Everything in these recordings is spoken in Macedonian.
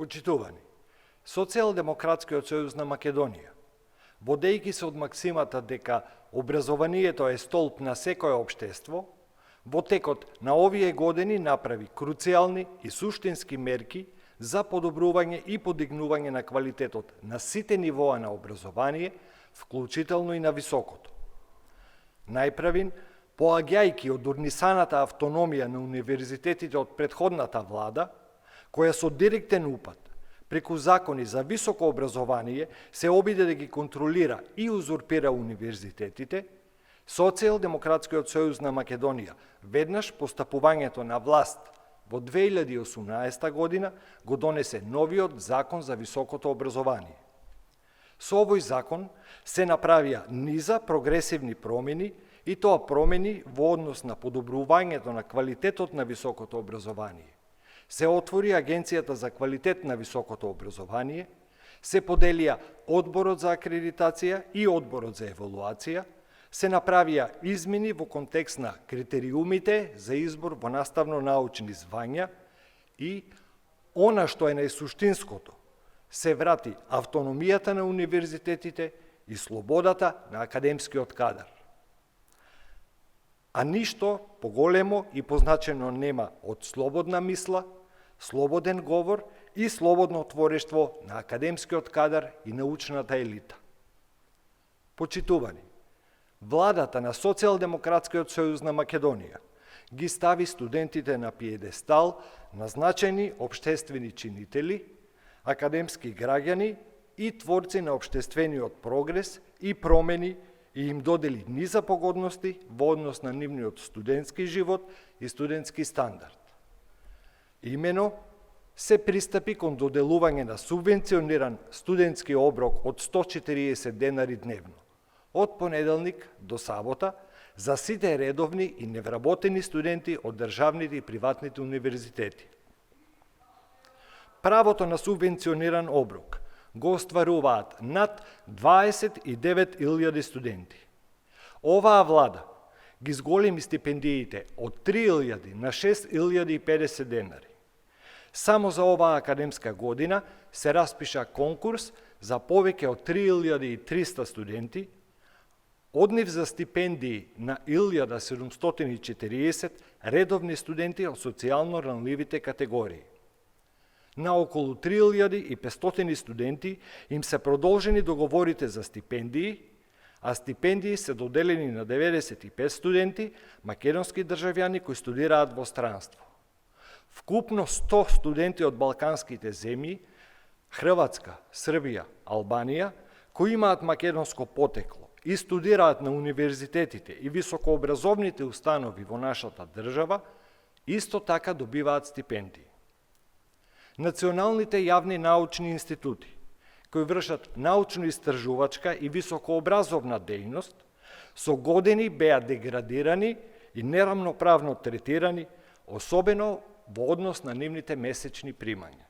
Почитувани, Социјалдемократскиот сојуз на Македонија, водејќи се од максимата дека образованието е столб на секое општество, во текот на овие години направи круцијални и суштински мерки за подобрување и подигнување на квалитетот на сите нивоа на образование, вклучително и на високото. Најпрвин, поаѓајќи од урнисаната автономија на универзитетите од претходната влада, која со директен упат, преку закони за високо образование, се обиде да ги контролира и узурпира универзитетите, Социјалдемократскиот сојуз на Македонија, веднаш постапувањето на власт во 2018 година, го донесе новиот закон за високото образование. Со овој закон се направија низа прогресивни промени, и тоа промени во однос на подобрувањето на квалитетот на високото образование. Се отвори Агенцијата за квалитет на високото образование, се поделија Одборот за акредитација и Одборот за евалуација, се направија измени во контекст на критериумите за избор во наставно-научни звања и, она што е најсуштинското, се врати автономијата на универзитетите и слободата на академскиот кадар. А ништо поголемо и позначено нема од слободна мисла, слободен говор и слободно творештво на академскиот кадар и научната елита. Почитувани, владата на Социјалдемократскиот сојуз на Македонија ги стави студентите на пиедестал на значајни општествени чинители, академски граѓани и творци на општествениот прогрес и промени и им додели низа погодности во однос на нивниот студентски живот и студентски стандард. Имено се пристапи кон доделување на субвенциониран студентски оброк од 140 денари дневно, од понеделник до сабота, за сите редовни и невработени студенти од државните и приватните универзитети. Правото на субвенциониран оброк го остваруваат над 29.000 студенти. Оваа влада ги зголеми стипендиите од 3.000 на 6.050 денари. Само за оваа академска година се распиша конкурс за повеќе од 3.300 студенти, од нив за стипендии на 1.740 редовни студенти од социјално ранливите категории. На околу 3.500 студенти им се продолжени договорите за стипендии, а стипендии се доделени на 95 студенти, македонски државјани кои студираат во странство. Вкупно 100 студенти од балканските земји, Хрватска, Србија, Албанија, кои имаат македонско потекло и студираат на универзитетите и високообразовните установи во нашата држава, исто така добиваат стипендии. Националните јавни научни институти, кои вршат научно-истражувачка и високообразовна дејност, со години беа деградирани и нерамноправно третирани, особено во однос на нивните месечни примања.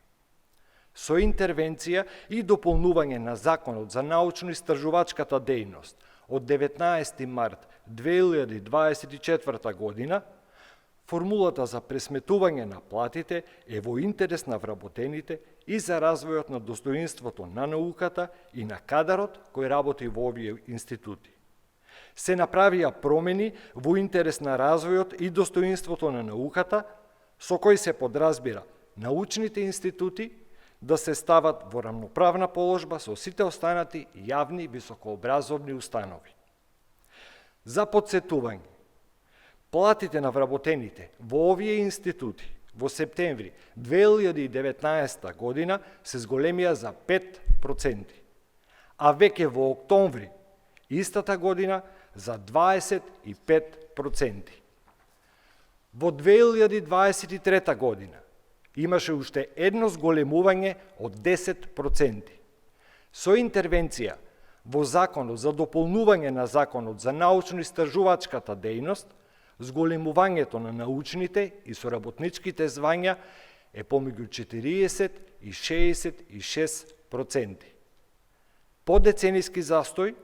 Со интервенција и дополнување на Законот за научно-истражувачката дејност од 19. март 2024 година, формулата за пресметување на платите е во интерес на вработените и за развојот на достоинството на науката и на кадарот кој работи во овие институти. Се направија промени во интерес на развојот и достоинството на науката, со кој се подразбира научните институти да се стават во рамноправна положба со сите останати јавни високообразовни установи. За подсетување, платите на вработените во овие институти во септември 2019 година се зголемија за 5%, а веќе во октомври истата година за 25%. Во 2023 година имаше уште едно зголемување од 10%. Со интервенција во Законот за дополнување на Законот за научно-истражувачката дејност, зголемувањето на научните и соработничките звања е помеѓу 40 и 66%. По деценијски застој,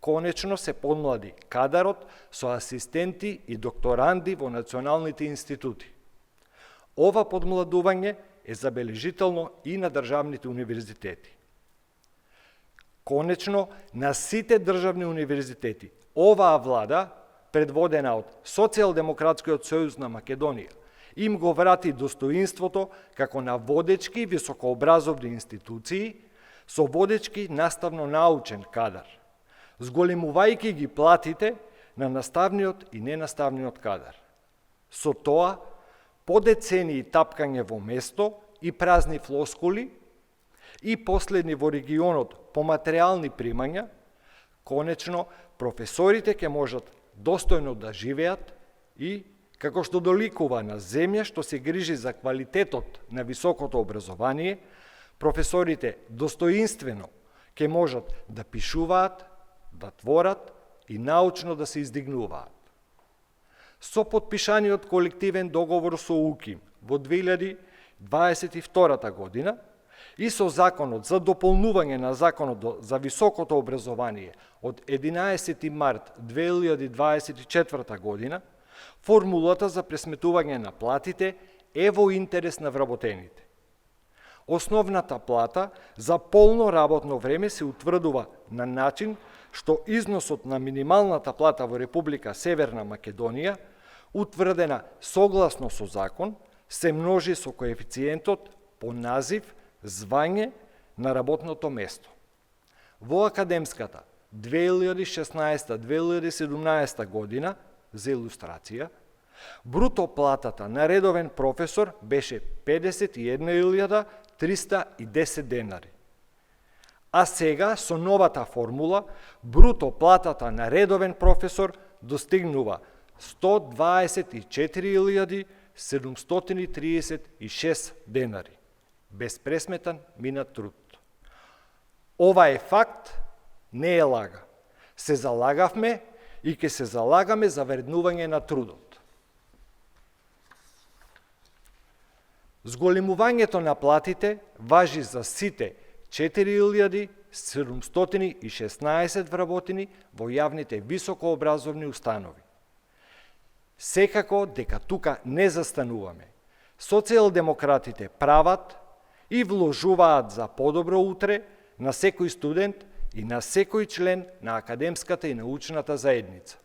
конечно се подмлади кадарот со асистенти и докторанди во националните институти. Ова подмладување е забележително и на државните универзитети. Конечно, на сите државни универзитети, оваа влада, предводена од Социјалдемократскиот сојуз на Македонија, им го врати достоинството како на водечки високообразовни институции со водечки наставно-научен кадар, зголемувајќи ги платите на наставниот и ненаставниот кадар. Со тоа, по децении тапкање во место и празни флоскули, и последни во регионот по материјални примања, конечно, професорите ќе можат достојно да живеат и, како што доликува на земја што се грижи за квалитетот на високото образование, професорите достоинствено ќе можат да пишуваат, да творат и научно да се издигнуваат. Со потпишаниот колективен договор со УКИМ во 2022 година и со Законот за дополнување на Законот за високото образование од 11. март 2024 година, формулата за пресметување на платите е во интерес на вработените. Основната плата за полно работно време се утврдува на начин што износот на минималната плата во Република Северна Македонија, утврдена согласно со закон, се множи со коефициентот по назив, звање на работното место. Во академската 2016-2017 година, за илустрација, бруто платата на редовен професор беше 51.310 денари. А сега, со новата формула, бруто платата на редовен професор достигнува 124.736 денари, без пресметан минат труд. Ова е факт, не е лага. Се залагавме и ќе се залагаме за вреднување на трудот. Зголемувањето на платите важи за сите 4716 вработени во јавните високообразовни установи. Секако дека тука не застануваме. Социјалдемократите прават и вложуваат за подобро утре на секој студент и на секој член на академската и научната заедница.